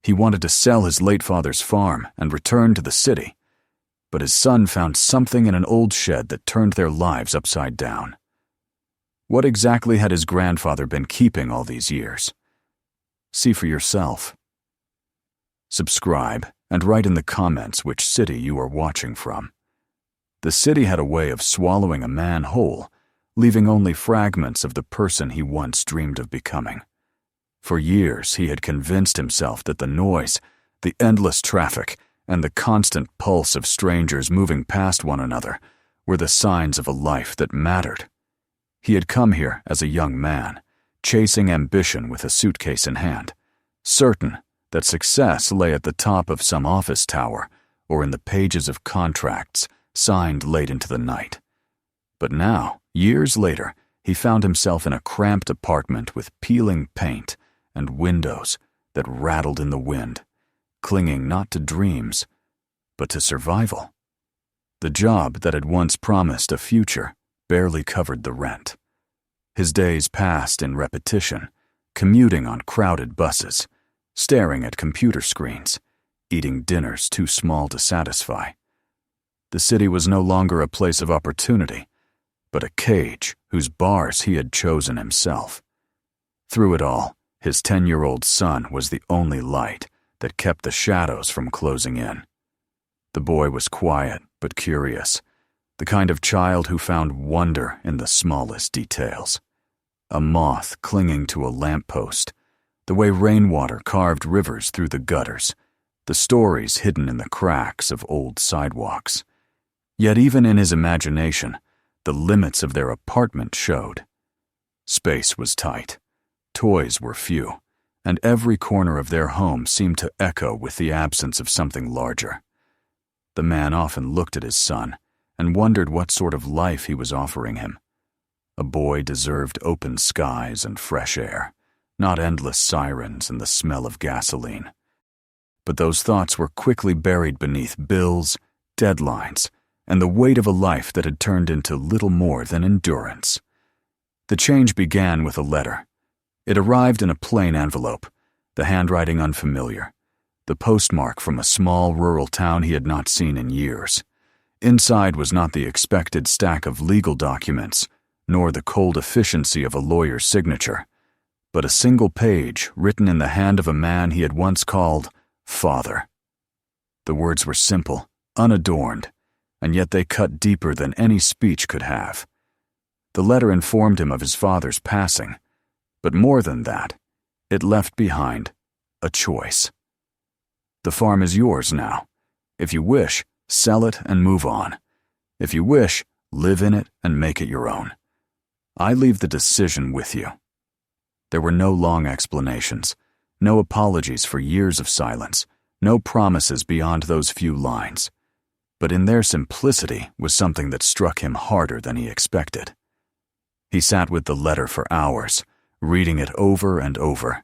He wanted to sell his late father's farm and return to the city, but his son found something in an old shed that turned their lives upside down. What exactly had his grandfather been keeping all these years? See for yourself. Subscribe and write in the comments which city you are watching from. The city had a way of swallowing a man whole, leaving only fragments of the person he once dreamed of becoming. For years he had convinced himself that the noise, the endless traffic, and the constant pulse of strangers moving past one another were the signs of a life that mattered. He had come here as a young man, chasing ambition with a suitcase in hand, certain that success lay at the top of some office tower or in the pages of contracts signed late into the night. But now, years later, he found himself in a cramped apartment with peeling paint and windows that rattled in the wind, clinging not to dreams, but to survival. The job that had once promised a future barely covered the rent. His days passed in repetition, commuting on crowded buses, staring at computer screens, eating dinners too small to satisfy. The city was no longer a place of opportunity, but a cage whose bars he had chosen himself. Through it all, his 10-year-old son was the only light that kept the shadows from closing in. The boy was quiet but curious, the kind of child who found wonder in the smallest details. A moth clinging to a lamppost, the way rainwater carved rivers through the gutters, the stories hidden in the cracks of old sidewalks. Yet even in his imagination, the limits of their apartment showed. Space was tight, toys were few, and every corner of their home seemed to echo with the absence of something larger. The man often looked at his son and wondered what sort of life he was offering him. A boy deserved open skies and fresh air, not endless sirens and the smell of gasoline. But those thoughts were quickly buried beneath bills, deadlines, and the weight of a life that had turned into little more than endurance. The change began with a letter. It arrived in a plain envelope, the handwriting unfamiliar, the postmark from a small rural town he had not seen in years. Inside was not the expected stack of legal documents, nor the cold efficiency of a lawyer's signature, but a single page written in the hand of a man he had once called Father. The words were simple, unadorned, and yet they cut deeper than any speech could have. The letter informed him of his father's passing, but more than that, it left behind a choice. The farm is yours now. If you wish, sell it and move on. If you wish, live in it and make it your own. I leave the decision with you. There were no long explanations, no apologies for years of silence, no promises beyond those few lines. But in their simplicity was something that struck him harder than he expected. He sat with the letter for hours, reading it over and over,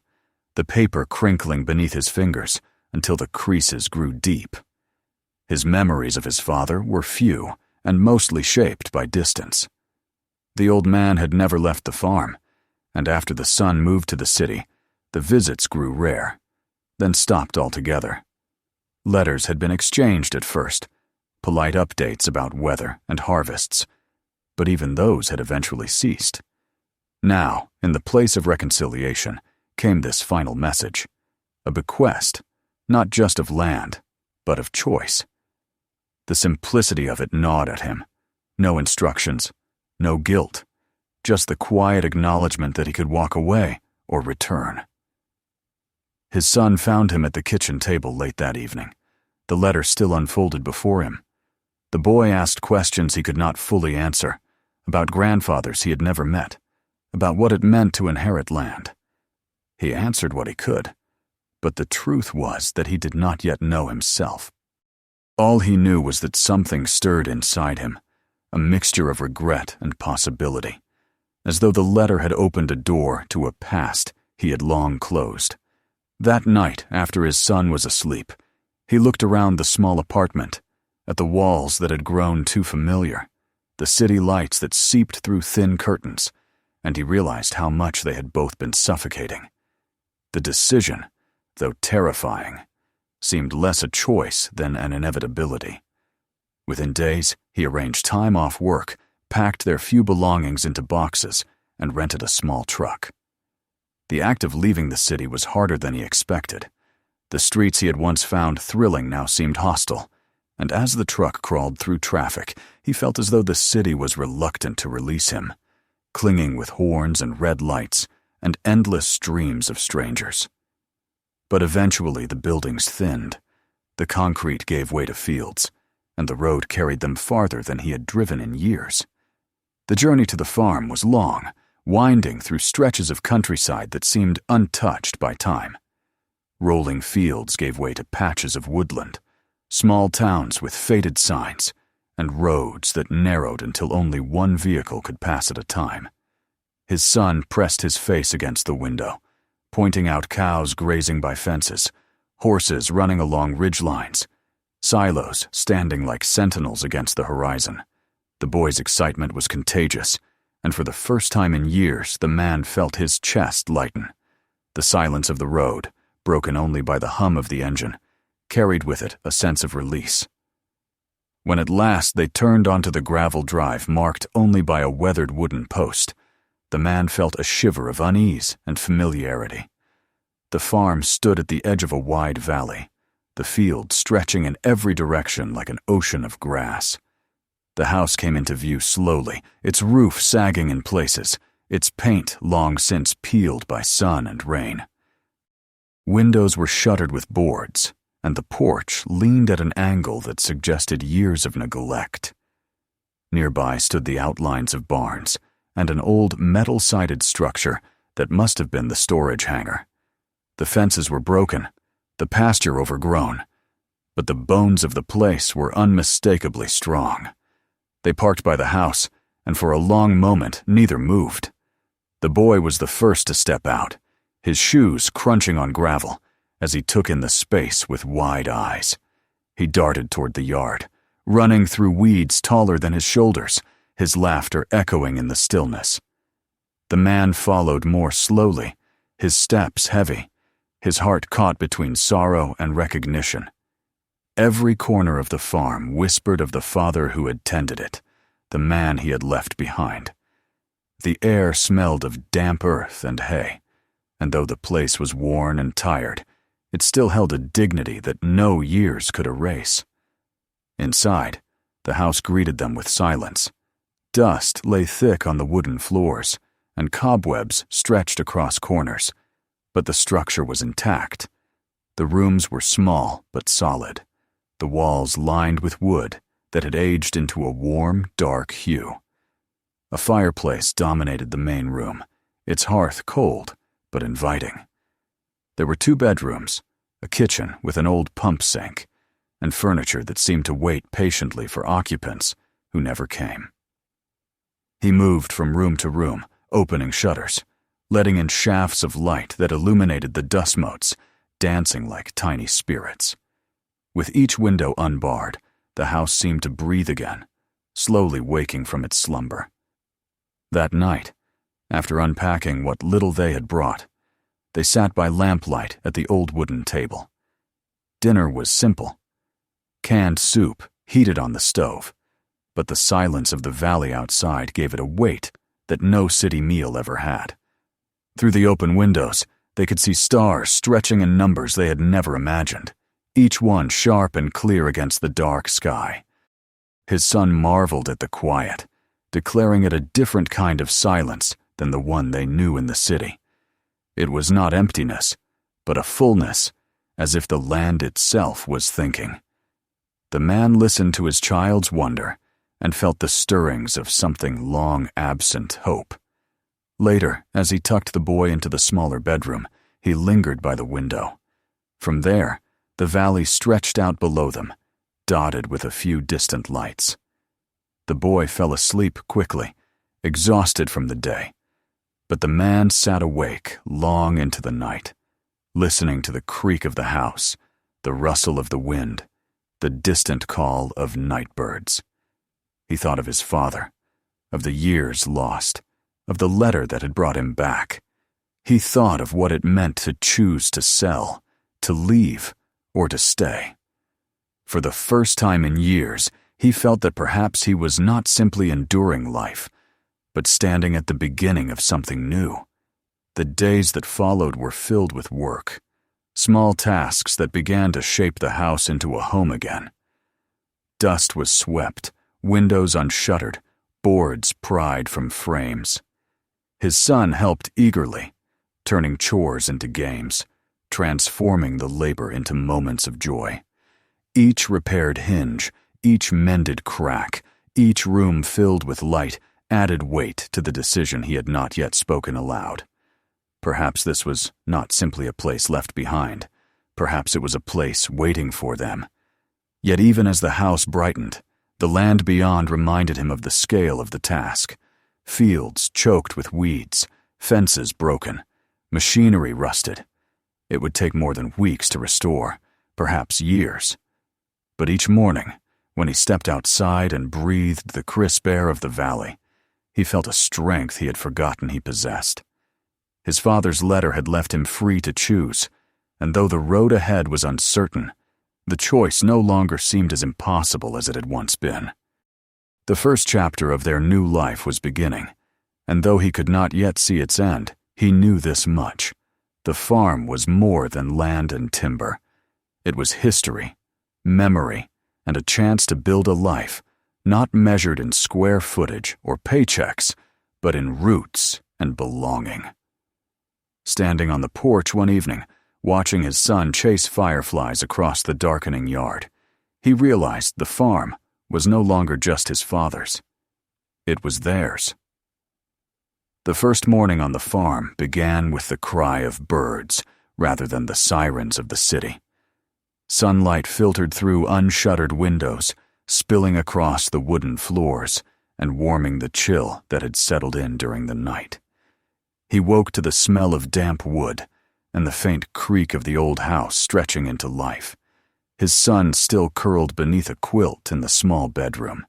the paper crinkling beneath his fingers until the creases grew deep. His memories of his father were few and mostly shaped by distance. The old man had never left the farm, and after the son moved to the city, the visits grew rare, then stopped altogether. Letters had been exchanged at first, polite updates about weather and harvests, but even those had eventually ceased. Now, in the place of reconciliation, came this final message, a bequest, not just of land, but of choice. The simplicity of it gnawed at him. No instructions, no guilt, just the quiet acknowledgement that he could walk away or return. His son found him at the kitchen table late that evening, the letter still unfolded before him. The boy asked questions he could not fully answer, about grandfathers he had never met, about what it meant to inherit land. He answered what he could, but the truth was that he did not yet know himself. All he knew was that something stirred inside him, a mixture of regret and possibility, as though the letter had opened a door to a past he had long closed. That night, after his son was asleep, he looked around the small apartment, at the walls that had grown too familiar, the city lights that seeped through thin curtains, and he realized how much they had both been suffocating. The decision, though terrifying, seemed less a choice than an inevitability. Within days, he arranged time off work, packed their few belongings into boxes, and rented a small truck. The act of leaving the city was harder than he expected. The streets he had once found thrilling now seemed hostile, and as the truck crawled through traffic, he felt as though the city was reluctant to release him, clinging with horns and red lights and endless streams of strangers. But eventually the buildings thinned, the concrete gave way to fields, and the road carried them farther than he had driven in years. The journey to the farm was long, winding through stretches of countryside that seemed untouched by time. Rolling fields gave way to patches of woodland, small towns with faded signs, and roads that narrowed until only one vehicle could pass at a time. His son pressed his face against the window, pointing out cows grazing by fences, horses running along ridgelines, silos standing like sentinels against the horizon. The boy's excitement was contagious, and for the first time in years the man felt his chest lighten. The silence of the road, broken only by the hum of the engine, carried with it a sense of release. When at last they turned onto the gravel drive marked only by a weathered wooden post, the man felt a shiver of unease and familiarity. The farm stood at the edge of a wide valley, the field stretching in every direction like an ocean of grass. The house came into view slowly, its roof sagging in places, its paint long since peeled by sun and rain. Windows were shuttered with boards, and the porch leaned at an angle that suggested years of neglect. Nearby stood the outlines of barns and an old metal-sided structure that must have been the storage hangar. The fences were broken, the pasture overgrown, but the bones of the place were unmistakably strong. They parked by the house, and for a long moment neither moved. The boy was the first to step out, his shoes crunching on gravel, as he took in the space with wide eyes. He darted toward the yard, running through weeds taller than his shoulders, his laughter echoing in the stillness. The man followed more slowly, his steps heavy, his heart caught between sorrow and recognition. Every corner of the farm whispered of the father who had tended it, the man he had left behind. The air smelled of damp earth and hay, and though the place was worn and tired, it still held a dignity that no years could erase. Inside, the house greeted them with silence. Dust lay thick on the wooden floors, and cobwebs stretched across corners, but the structure was intact. The rooms were small but solid, the walls lined with wood that had aged into a warm, dark hue. A fireplace dominated the main room, its hearth cold but inviting. There were 2 bedrooms, a kitchen with an old pump sink, and furniture that seemed to wait patiently for occupants who never came. He moved from room to room, opening shutters, letting in shafts of light that illuminated the dust motes, dancing like tiny spirits. With each window unbarred, the house seemed to breathe again, slowly waking from its slumber. That night, after unpacking what little they had brought, they sat by lamplight at the old wooden table. Dinner was simple. Canned soup heated on the stove, but the silence of the valley outside gave it a weight that no city meal ever had. Through the open windows, they could see stars stretching in numbers they had never imagined, each one sharp and clear against the dark sky. His son marveled at the quiet, declaring it a different kind of silence than the one they knew in the city. It was not emptiness, but a fullness, as if the land itself was thinking. The man listened to his child's wonder and felt the stirrings of something long absent hope. Later, as he tucked the boy into the smaller bedroom, he lingered by the window. From there, the valley stretched out below them, dotted with a few distant lights. The boy fell asleep quickly, exhausted from the day, but the man sat awake long into the night, listening to the creak of the house, the rustle of the wind, the distant call of night birds. He thought of his father, of the years lost, of the letter that had brought him back. He thought of what it meant to choose to sell, to leave or to stay. For the first time in years, he felt that perhaps he was not simply enduring life, but standing at the beginning of something new. The days that followed were filled with work, small tasks that began to shape the house into a home again. Dust was swept, windows unshuttered, boards pried from frames. His son helped eagerly, turning chores into games, transforming the labor into moments of joy. Each repaired hinge, each mended crack, each room filled with light added weight to the decision he had not yet spoken aloud. Perhaps this was not simply a place left behind. Perhaps it was a place waiting for them. Yet even as the house brightened, the land beyond reminded him of the scale of the task. Fields choked with weeds, fences broken, machinery rusted. It would take more than weeks to restore, perhaps years. But each morning, when he stepped outside and breathed the crisp air of the valley, he felt a strength he had forgotten he possessed. His father's letter had left him free to choose, and though the road ahead was uncertain, the choice no longer seemed as impossible as it had once been. The first chapter of their new life was beginning, and though he could not yet see its end, he knew this much. The farm was more than land and timber. It was history, memory, and a chance to build a life, not measured in square footage or paychecks, but in roots and belonging. Standing on the porch one evening, watching his son chase fireflies across the darkening yard, he realized the farm was no longer just his father's. It was theirs. The first morning on the farm began with the cry of birds rather than the sirens of the city. Sunlight filtered through unshuttered windows, spilling across the wooden floors and warming the chill that had settled in during the night. He woke to the smell of damp wood and the faint creak of the old house stretching into life. His son still curled beneath a quilt in the small bedroom,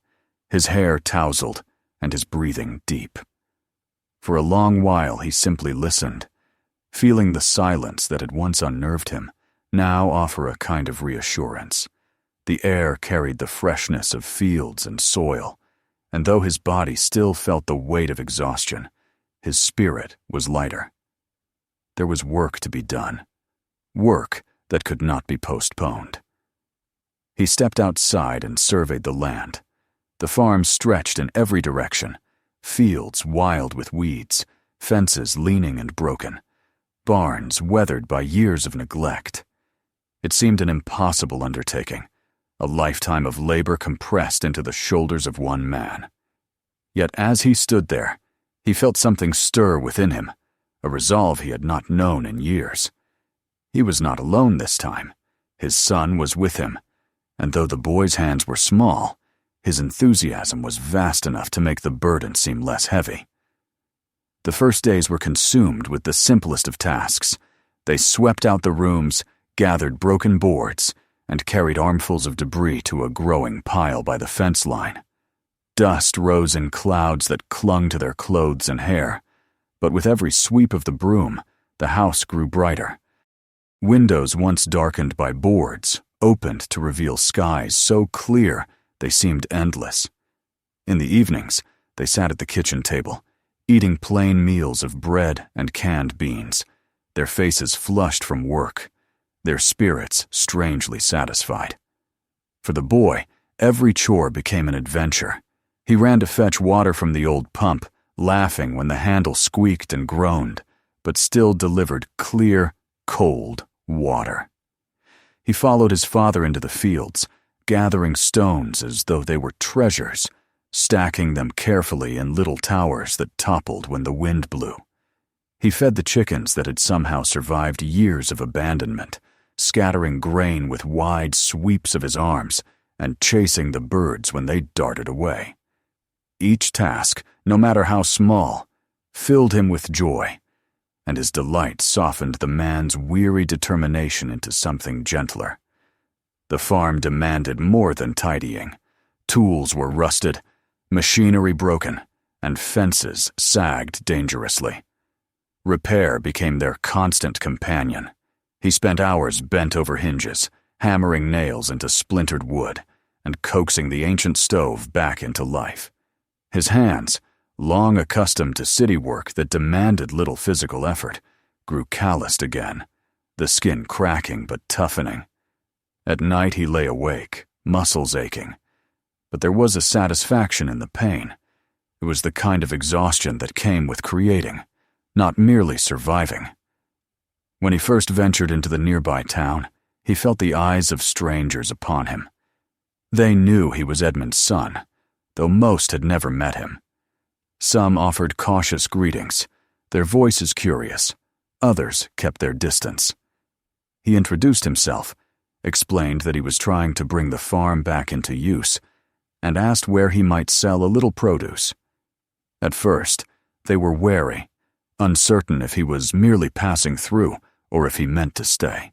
his hair tousled and his breathing deep. For a long while he simply listened, feeling the silence that had once unnerved him now offer a kind of reassurance. The air carried the freshness of fields and soil, and though his body still felt the weight of exhaustion, his spirit was lighter. There was work to be done, work that could not be postponed. He stepped outside and surveyed the land. The farm stretched in every direction, fields wild with weeds, fences leaning and broken, barns weathered by years of neglect. It seemed an impossible undertaking, a lifetime of labor compressed into the shoulders of one man. Yet as he stood there, he felt something stir within him, a resolve he had not known in years. He was not alone this time. His son was with him, and though the boy's hands were small, his enthusiasm was vast enough to make the burden seem less heavy. The first days were consumed with the simplest of tasks. They swept out the rooms, gathered broken boards, and carried armfuls of debris to a growing pile by the fence line. Dust rose in clouds that clung to their clothes and hair, but with every sweep of the broom, the house grew brighter. Windows once darkened by boards opened to reveal skies so clear they seemed endless. In the evenings, they sat at the kitchen table, eating plain meals of bread and canned beans, their faces flushed from work, their spirits strangely satisfied. For the boy, every chore became an adventure. He ran to fetch water from the old pump, laughing when the handle squeaked and groaned, but still delivered clear, cold water. He followed his father into the fields, gathering stones as though they were treasures, stacking them carefully in little towers that toppled when the wind blew. He fed the chickens that had somehow survived years of abandonment, scattering grain with wide sweeps of his arms and chasing the birds when they darted away. Each task, no matter how small, filled him with joy, and his delight softened the man's weary determination into something gentler. The farm demanded more than tidying. Tools were rusted, machinery broken, and fences sagged dangerously. Repair became their constant companion. He spent hours bent over hinges, hammering nails into splintered wood, and coaxing the ancient stove back into life. His hands, long accustomed to city work that demanded little physical effort, grew calloused again, the skin cracking but toughening. At night he lay awake, muscles aching. But there was a satisfaction in the pain. It was the kind of exhaustion that came with creating, not merely surviving. When he first ventured into the nearby town, he felt the eyes of strangers upon him. They knew he was Edmund's son, though most had never met him. Some offered cautious greetings, their voices curious. Others kept their distance. He introduced himself, explained that he was trying to bring the farm back into use, and asked where he might sell a little produce. At first, they were wary, uncertain if he was merely passing through or if he meant to stay.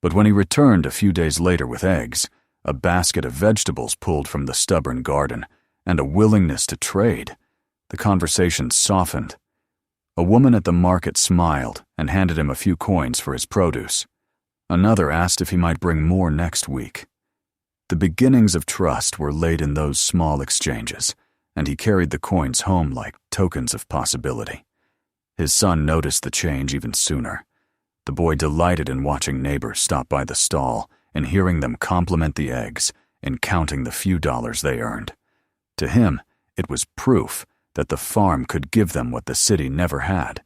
But when he returned a few days later with eggs, a basket of vegetables pulled from the stubborn garden, and a willingness to trade, the conversation softened. A woman at the market smiled and handed him a few coins for his produce. Another asked if he might bring more next week. The beginnings of trust were laid in those small exchanges, and he carried the coins home like tokens of possibility. His son noticed the change even sooner. The boy delighted in watching neighbors stop by the stall and hearing them compliment the eggs and counting the few dollars they earned. To him, it was proof that the farm could give them what the city never had.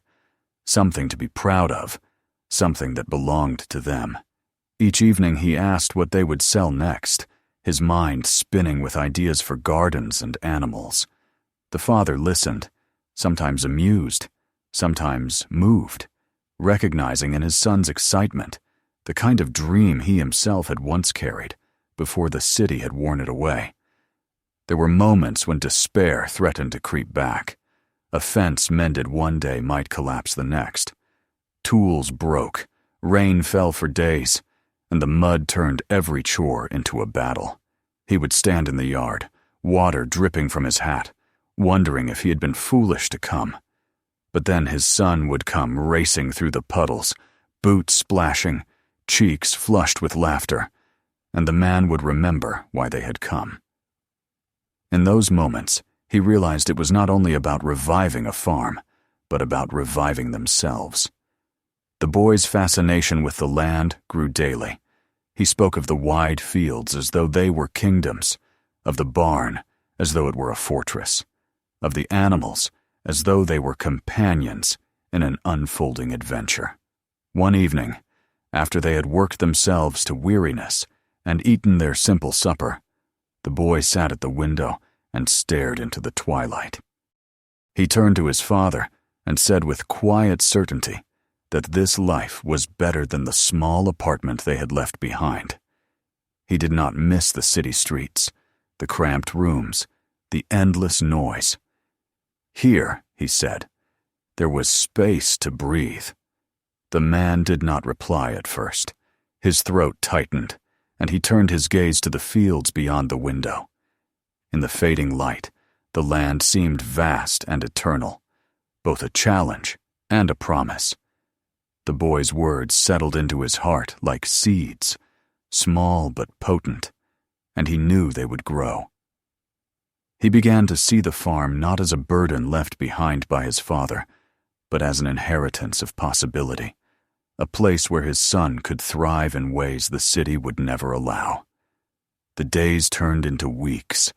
Something to be proud of, something that belonged to them. Each evening he asked what they would sell next, his mind spinning with ideas for gardens and animals. The father listened, sometimes amused, sometimes moved, recognizing in his son's excitement the kind of dream he himself had once carried before the city had worn it away. There were moments when despair threatened to creep back. A fence mended one day might collapse the next. Tools broke, rain fell for days, and the mud turned every chore into a battle. He would stand in the yard, water dripping from his hat, wondering if he had been foolish to come. But then his son would come racing through the puddles, boots splashing, cheeks flushed with laughter, and the man would remember why they had come. In those moments, he realized it was not only about reviving a farm, but about reviving themselves. The boy's fascination with the land grew daily. He spoke of the wide fields as though they were kingdoms, of the barn as though it were a fortress, of the animals as though they were companions in an unfolding adventure. One evening, after they had worked themselves to weariness and eaten their simple supper, the boy sat at the window and stared into the twilight. He turned to his father and said with quiet certainty that this life was better than the small apartment they had left behind. He did not miss the city streets, the cramped rooms, the endless noise. Here, he said, there was space to breathe. The man did not reply at first. His throat tightened, and he turned his gaze to the fields beyond the window. In the fading light, the land seemed vast and eternal, both a challenge and a promise. The boy's words settled into his heart like seeds, small but potent, and he knew they would grow. He began to see the farm not as a burden left behind by his father, but as an inheritance of possibility, a place where his son could thrive in ways the city would never allow. The days turned into weeks,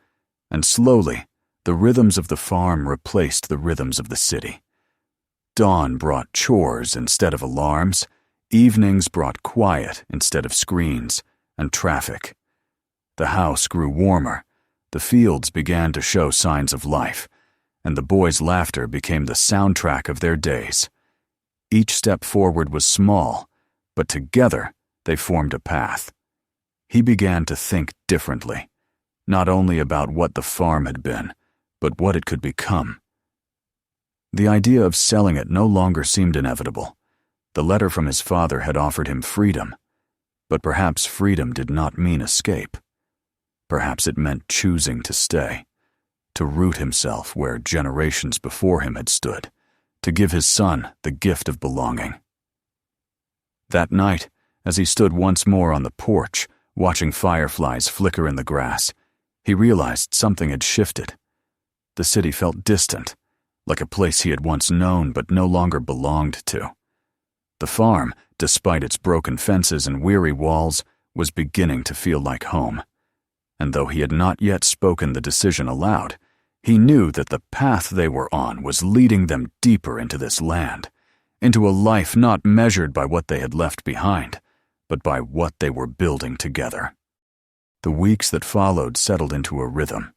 and slowly, the rhythms of the farm replaced the rhythms of the city. Dawn brought chores instead of alarms, evenings brought quiet instead of screens and traffic. The house grew warmer, the fields began to show signs of life, and the boys' laughter became the soundtrack of their days. Each step forward was small, but together they formed a path. He began to think differently, not only about what the farm had been, but what it could become. The idea of selling it no longer seemed inevitable. The letter from his father had offered him freedom, but perhaps freedom did not mean escape. Perhaps it meant choosing to stay, to root himself where generations before him had stood, to give his son the gift of belonging. That night, as he stood once more on the porch, watching fireflies flicker in the grass, he realized something had shifted. The city felt distant, like a place he had once known but no longer belonged to. The farm, despite its broken fences and weary walls, was beginning to feel like home. And though he had not yet spoken the decision aloud, he knew that the path they were on was leading them deeper into this land, into a life not measured by what they had left behind, but by what they were building together. The weeks that followed settled into a rhythm,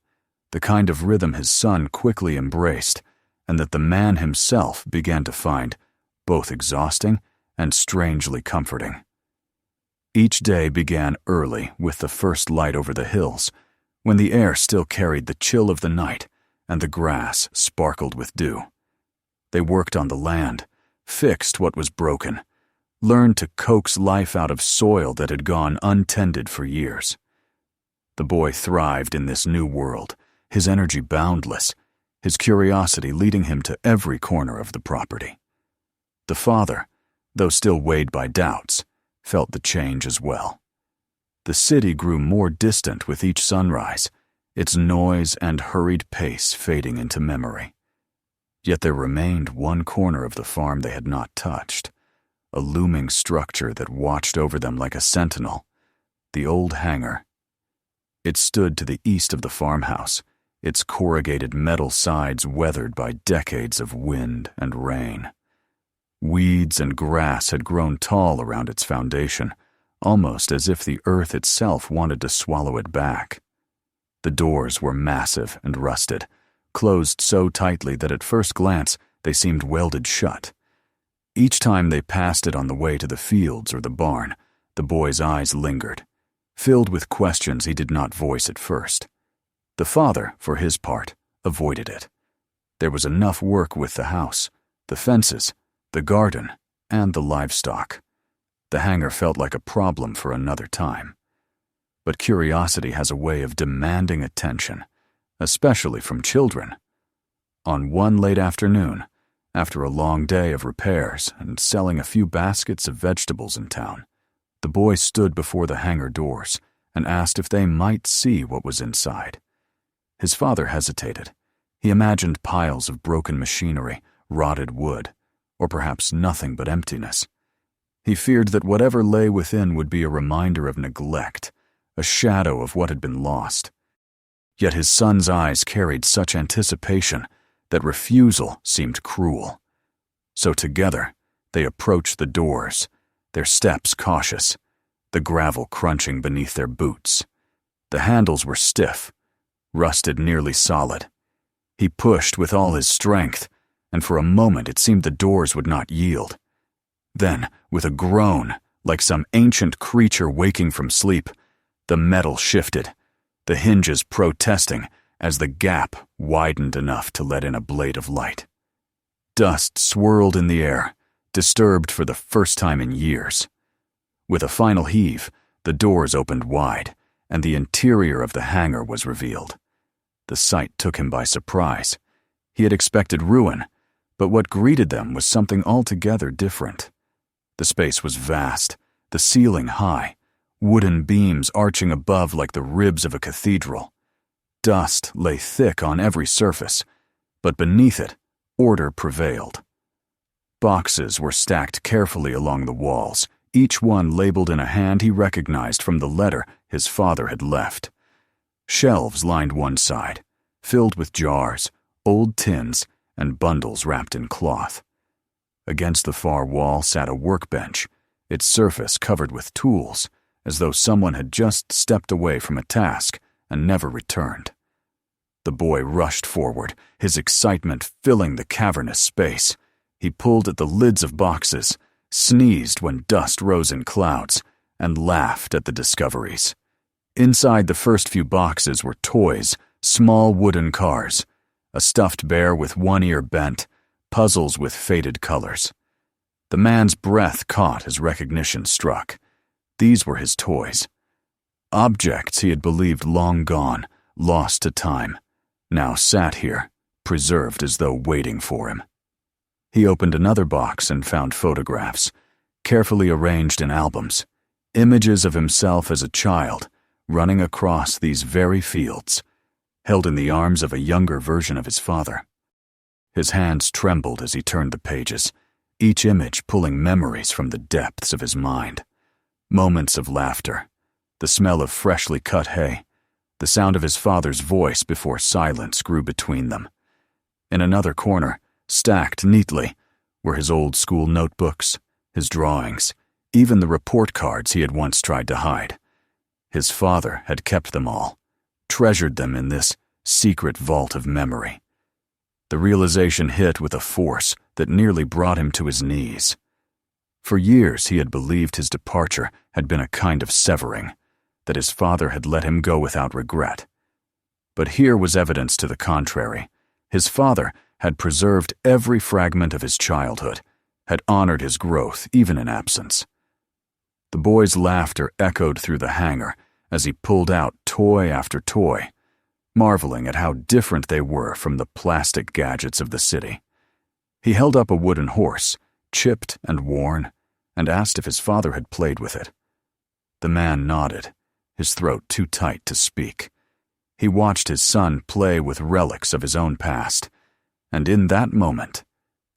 the kind of rhythm his son quickly embraced, and that the man himself began to find both exhausting and strangely comforting. Each day began early with the first light over the hills, when the air still carried the chill of the night and the grass sparkled with dew. They worked on the land, fixed what was broken, learned to coax life out of soil that had gone untended for years. The boy thrived in this new world, his energy boundless, his curiosity leading him to every corner of the property. The father, though still weighed by doubts, felt the change as well. The city grew more distant with each sunrise, its noise and hurried pace fading into memory. Yet there remained one corner of the farm they had not touched, a looming structure that watched over them like a sentinel, the old hangar. It stood to the east of the farmhouse, its corrugated metal sides weathered by decades of wind and rain. Weeds and grass had grown tall around its foundation, almost as if the earth itself wanted to swallow it back. The doors were massive and rusted, closed so tightly that at first glance they seemed welded shut. Each time they passed it on the way to the fields or the barn, the boy's eyes lingered, filled with questions he did not voice at first. The father, for his part, avoided it. There was enough work with the house, the fences, the garden, and the livestock. The hangar felt like a problem for another time. But curiosity has a way of demanding attention, especially from children. On one late afternoon, after a long day of repairs and selling a few baskets of vegetables in town, the boy stood before the hangar doors and asked if they might see what was inside. His father hesitated. He imagined piles of broken machinery, rotted wood, or perhaps nothing but emptiness. He feared that whatever lay within would be a reminder of neglect, a shadow of what had been lost. Yet his son's eyes carried such anticipation that refusal seemed cruel. So together, they approached the doors, their steps cautious, the gravel crunching beneath their boots. The handles were stiff, rusted nearly solid. He pushed with all his strength, and for a moment it seemed the doors would not yield. Then, with a groan, like some ancient creature waking from sleep, the metal shifted, the hinges protesting as the gap widened enough to let in a blade of light. Dust swirled in the air, disturbed for the first time in years. With a final heave, the doors opened wide, and the interior of the hangar was revealed. The sight took him by surprise. He had expected ruin, but what greeted them was something altogether different. The space was vast, the ceiling high, wooden beams arching above like the ribs of a cathedral. Dust lay thick on every surface, but beneath it, order prevailed. Boxes were stacked carefully along the walls, each one labeled in a hand he recognized from the letter his father had left. Shelves lined one side, filled with jars, old tins, and bundles wrapped in cloth. Against the far wall sat a workbench, its surface covered with tools, as though someone had just stepped away from a task and never returned. The boy rushed forward, his excitement filling the cavernous space. He pulled at the lids of boxes, sneezed when dust rose in clouds, and laughed at the discoveries. Inside the first few boxes were toys, small wooden cars, a stuffed bear with one ear bent, puzzles with faded colors. The man's breath caught as recognition struck. These were his toys. Objects he had believed long gone, lost to time, now sat here, preserved as though waiting for him. He opened another box and found photographs, carefully arranged in albums, images of himself as a child running across these very fields, held in the arms of a younger version of his father. His hands trembled as he turned the pages, each image pulling memories from the depths of his mind. Moments of laughter, the smell of freshly cut hay, the sound of his father's voice before silence grew between them. In another corner, stacked neatly, were his old school notebooks, his drawings, even the report cards he had once tried to hide. His father had kept them all, treasured them in this secret vault of memory. The realization hit with a force that nearly brought him to his knees. For years he had believed his departure had been a kind of severing, that his father had let him go without regret. But here was evidence to the contrary. His father had preserved every fragment of his childhood, had honored his growth even in absence. The boy's laughter echoed through the hangar as he pulled out toy after toy, marveling at how different they were from the plastic gadgets of the city. He held up a wooden horse, chipped and worn, and asked if his father had played with it. The man nodded, his throat too tight to speak. He watched his son play with relics of his own past, and in that moment,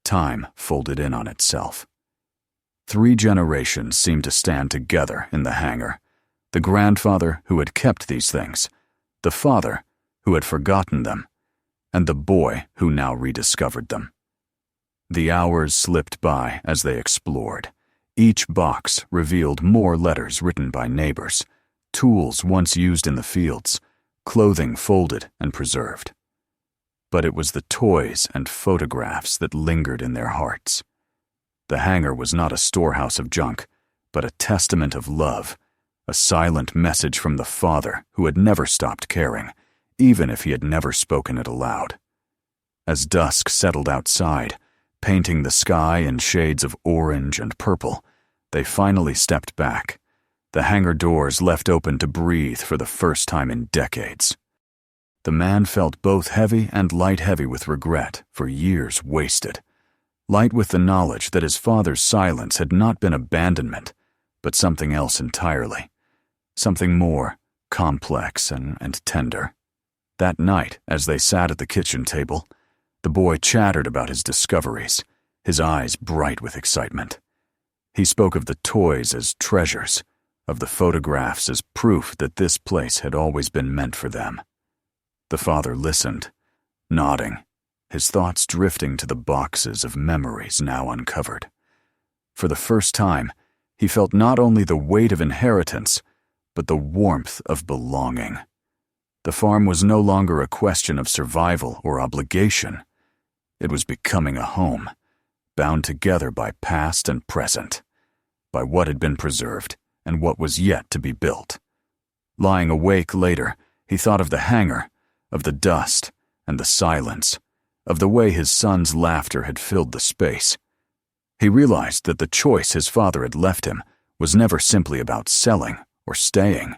time folded in on itself. 3 generations seemed to stand together in the hangar: the grandfather who had kept these things, the father who had forgotten them, and the boy who now rediscovered them. The hours slipped by as they explored. Each box revealed more letters written by neighbors, tools once used in the fields, clothing folded and preserved. But it was the toys and photographs that lingered in their hearts. The hangar was not a storehouse of junk, but a testament of love, a silent message from the father who had never stopped caring, even if he had never spoken it aloud. As dusk settled outside, painting the sky in shades of orange and purple, they finally stepped back, the hangar doors left open to breathe for the first time in decades. The man felt both heavy and light-heavy with regret for years wasted, light with the knowledge that his father's silence had not been abandonment, but something else entirely, something more complex and tender. That night, as they sat at the kitchen table, the boy chattered about his discoveries, his eyes bright with excitement. He spoke of the toys as treasures, of the photographs as proof that this place had always been meant for them. The father listened, nodding, his thoughts drifting to the boxes of memories now uncovered. For the first time, he felt not only the weight of inheritance, but the warmth of belonging. The farm was no longer a question of survival or obligation. It was becoming a home, bound together by past and present, by what had been preserved and what was yet to be built. Lying awake later, he thought of the hangar, of the dust and the silence, of the way his son's laughter had filled the space. He realized that the choice his father had left him was never simply about selling or staying.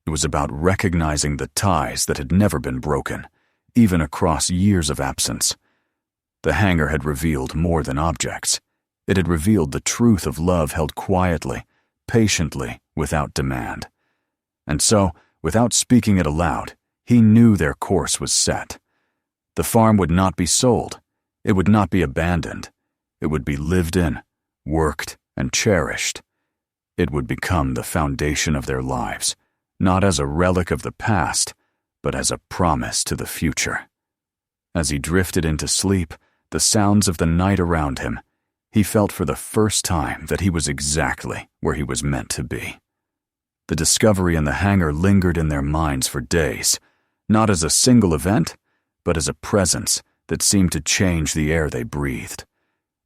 It was about recognizing the ties that had never been broken, even across years of absence. The hangar had revealed more than objects. It had revealed the truth of love held quietly, patiently, without demand. And so, without speaking it aloud, he knew their course was set. The farm would not be sold. It would not be abandoned. It would be lived in, worked, and cherished. It would become the foundation of their lives, not as a relic of the past, but as a promise to the future. As he drifted into sleep, the sounds of the night around him, he felt for the first time that he was exactly where he was meant to be. The discovery in the hangar lingered in their minds for days, not as a single event, but as a presence that seemed to change the air they breathed.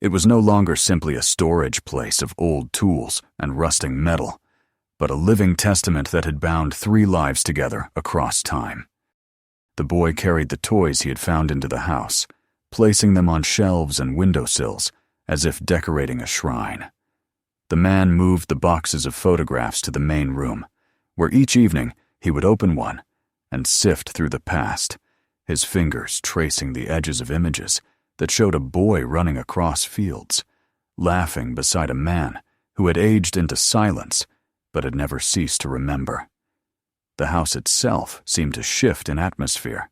It was no longer simply a storage place of old tools and rusting metal, but a living testament that had bound 3 lives together across time. The boy carried the toys he had found into the house, placing them on shelves and windowsills as if decorating a shrine. The man moved the boxes of photographs to the main room, where each evening he would open one and sift through the past, his fingers tracing the edges of images that showed a boy running across fields, laughing beside a man who had aged into silence but had never ceased to remember. The house itself seemed to shift in atmosphere.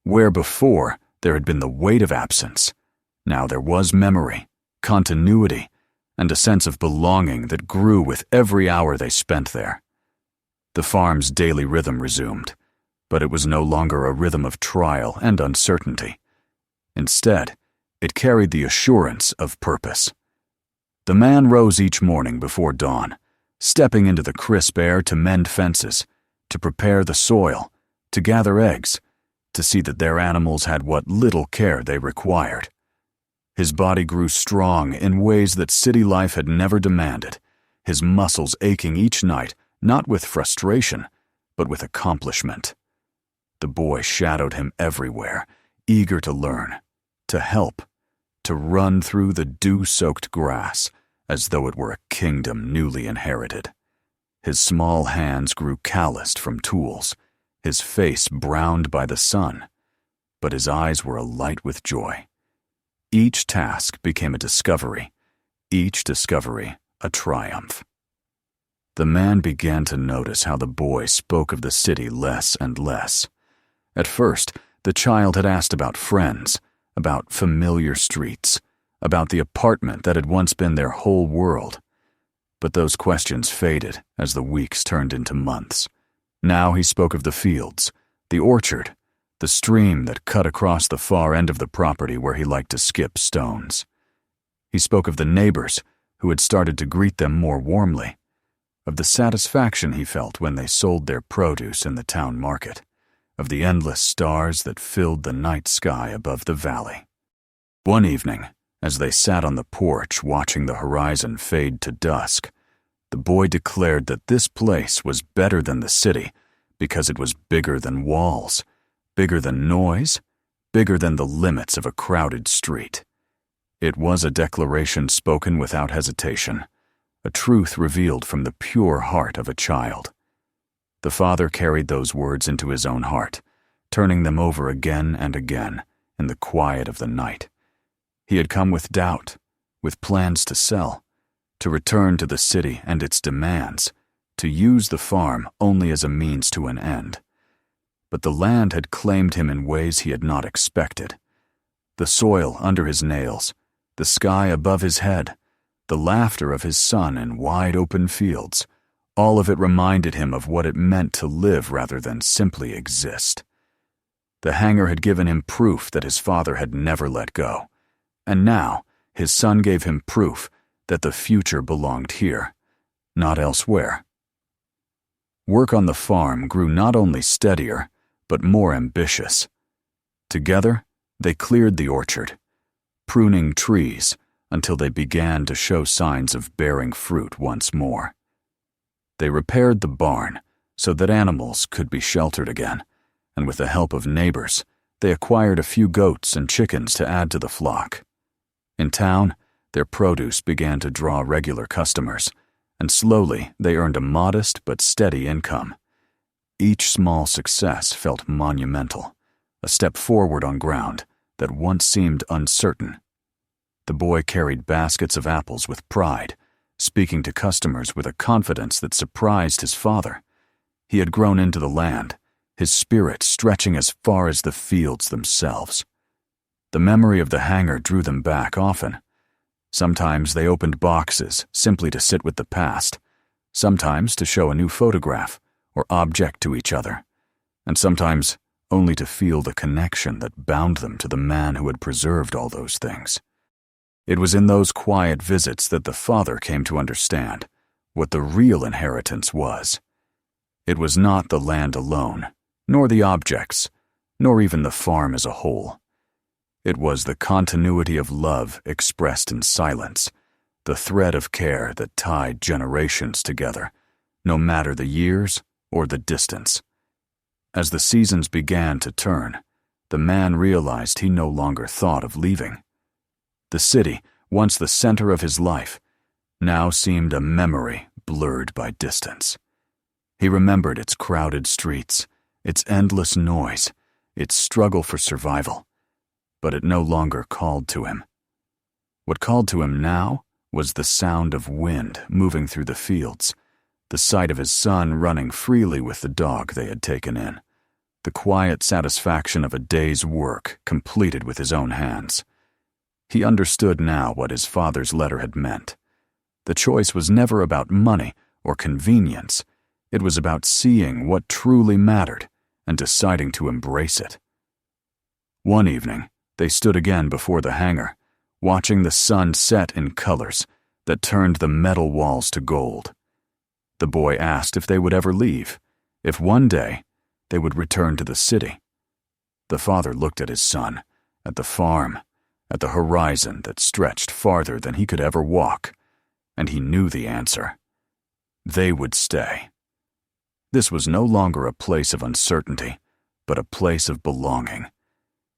Where before there had been the weight of absence, now there was memory, continuity, and a sense of belonging that grew with every hour they spent there. The farm's daily rhythm resumed, but it was no longer a rhythm of trial and uncertainty. Instead, it carried the assurance of purpose. The man rose each morning before dawn, stepping into the crisp air to mend fences, to prepare the soil, to gather eggs, to see that their animals had what little care they required. His body grew strong in ways that city life had never demanded, his muscles aching each night, not with frustration, but with accomplishment. The boy shadowed him everywhere, eager to learn, to help, to run through the dew-soaked grass as though it were a kingdom newly inherited. His small hands grew calloused from tools, his face browned by the sun, but his eyes were alight with joy. Each task became a discovery, each discovery a triumph. The man began to notice how the boy spoke of the city less and less. At first, the child had asked about friends, about familiar streets, about the apartment that had once been their whole world. But those questions faded as the weeks turned into months. Now he spoke of the fields, the orchard, the stream that cut across the far end of the property where he liked to skip stones. He spoke of the neighbors who had started to greet them more warmly, of the satisfaction he felt when they sold their produce in the town market, of the endless stars that filled the night sky above the valley. One evening, as they sat on the porch watching the horizon fade to dusk, the boy declared that this place was better than the city because it was bigger than walls, bigger than noise, bigger than the limits of a crowded street. It was a declaration spoken without hesitation, a truth revealed from the pure heart of a child. The father carried those words into his own heart, turning them over again and again in the quiet of the night. He had come with doubt, with plans to sell, to return to the city and its demands, to use the farm only as a means to an end. But the land had claimed him in ways he had not expected. The soil under his nails, the sky above his head, the laughter of his son in wide open fields, all of it reminded him of what it meant to live rather than simply exist. The hangar had given him proof that his father had never let go, and now his son gave him proof that the future belonged here, not elsewhere. Work on the farm grew not only steadier, but more ambitious. Together, they cleared the orchard, pruning trees until they began to show signs of bearing fruit once more. They repaired the barn so that animals could be sheltered again, and with the help of neighbors, they acquired a few goats and chickens to add to the flock. In town, their produce began to draw regular customers, and slowly they earned a modest but steady income. Each small success felt monumental, a step forward on ground that once seemed uncertain. The boy carried baskets of apples with pride, speaking to customers with a confidence that surprised his father. He had grown into the land, his spirit stretching as far as the fields themselves. The memory of the hangar drew them back often. Sometimes they opened boxes simply to sit with the past, sometimes to show a new photograph or object to each other, and sometimes only to feel the connection that bound them to the man who had preserved all those things. It was in those quiet visits that the father came to understand what the real inheritance was. It was not the land alone, nor the objects, nor even the farm as a whole. It was the continuity of love expressed in silence, the thread of care that tied generations together, no matter the years or the distance. As the seasons began to turn, the man realized he no longer thought of leaving. The city, once the center of his life, now seemed a memory blurred by distance. He remembered its crowded streets, its endless noise, its struggle for survival, but it no longer called to him. What called to him now was the sound of wind moving through the fields, the sight of his son running freely with the dog they had taken in, the quiet satisfaction of a day's work completed with his own hands. He understood now what his father's letter had meant. The choice was never about money or convenience. It was about seeing what truly mattered and deciding to embrace it. One evening, they stood again before the hangar, watching the sun set in colors that turned the metal walls to gold. The boy asked if they would ever leave, if one day they would return to the city. The father looked at his son, at the farm, at the horizon that stretched farther than he could ever walk, and he knew the answer. They would stay. This was no longer a place of uncertainty, but a place of belonging.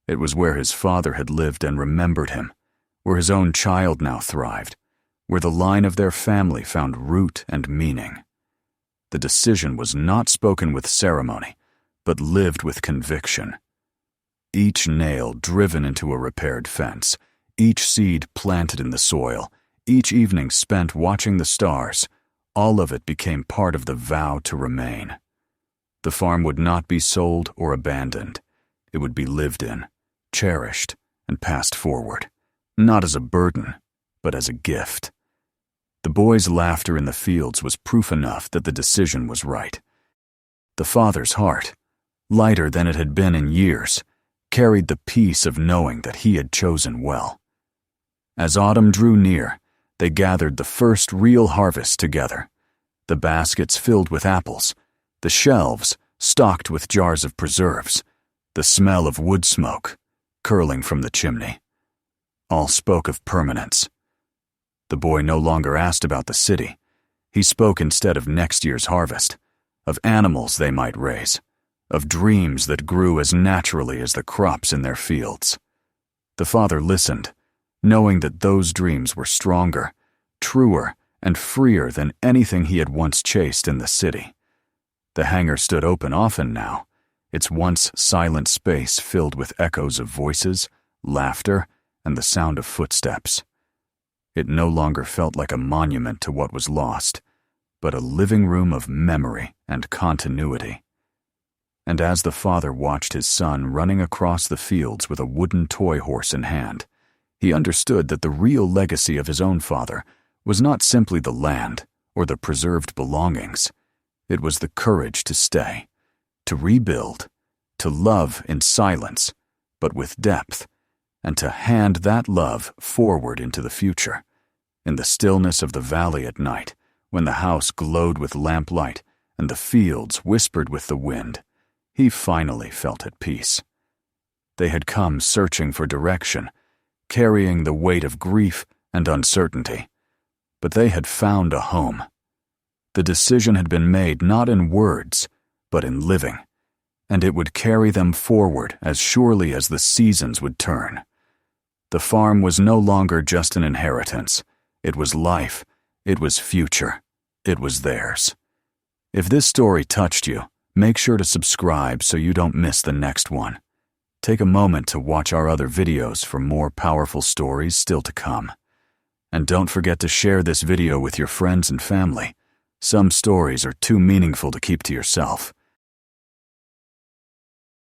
It was where his father had lived and remembered him, where his own child now thrived, where the line of their family found root and meaning. The decision was not spoken with ceremony, but lived with conviction. Each nail driven into a repaired fence, each seed planted in the soil, each evening spent watching the stars, all of it became part of the vow to remain. The farm would not be sold or abandoned. It would be lived in, cherished, and passed forward, not as a burden, but as a gift. The boy's laughter in the fields was proof enough that the decision was right. The father's heart, lighter than it had been in years, carried the peace of knowing that he had chosen well. As autumn drew near, they gathered the first real harvest together, the baskets filled with apples, the shelves stocked with jars of preserves, the smell of wood smoke curling from the chimney. All spoke of permanence. The boy no longer asked about the city. He spoke instead of next year's harvest, of animals they might raise, of dreams that grew as naturally as the crops in their fields. The father listened, knowing that those dreams were stronger, truer, and freer than anything he had once chased in the city. The hangar stood open often now, its once silent space filled with echoes of voices, laughter, and the sound of footsteps. It no longer felt like a monument to what was lost, but a living room of memory and continuity. And as the father watched his son running across the fields with a wooden toy horse in hand, he understood that the real legacy of his own father was not simply the land or the preserved belongings. It was the courage to stay, to rebuild, to love in silence, but with depth, and to hand that love forward into the future. In the stillness of the valley at night, when the house glowed with lamplight and the fields whispered with the wind, he finally felt at peace. They had come searching for direction, carrying the weight of grief and uncertainty, but they had found a home. The decision had been made not in words, but in living, and it would carry them forward as surely as the seasons would turn. The farm was no longer just an inheritance. It was life. It was future. It was theirs. If this story touched you, make sure to subscribe so you don't miss the next one. Take a moment to watch our other videos for more powerful stories still to come. And don't forget to share this video with your friends and family. Some stories are too meaningful to keep to yourself.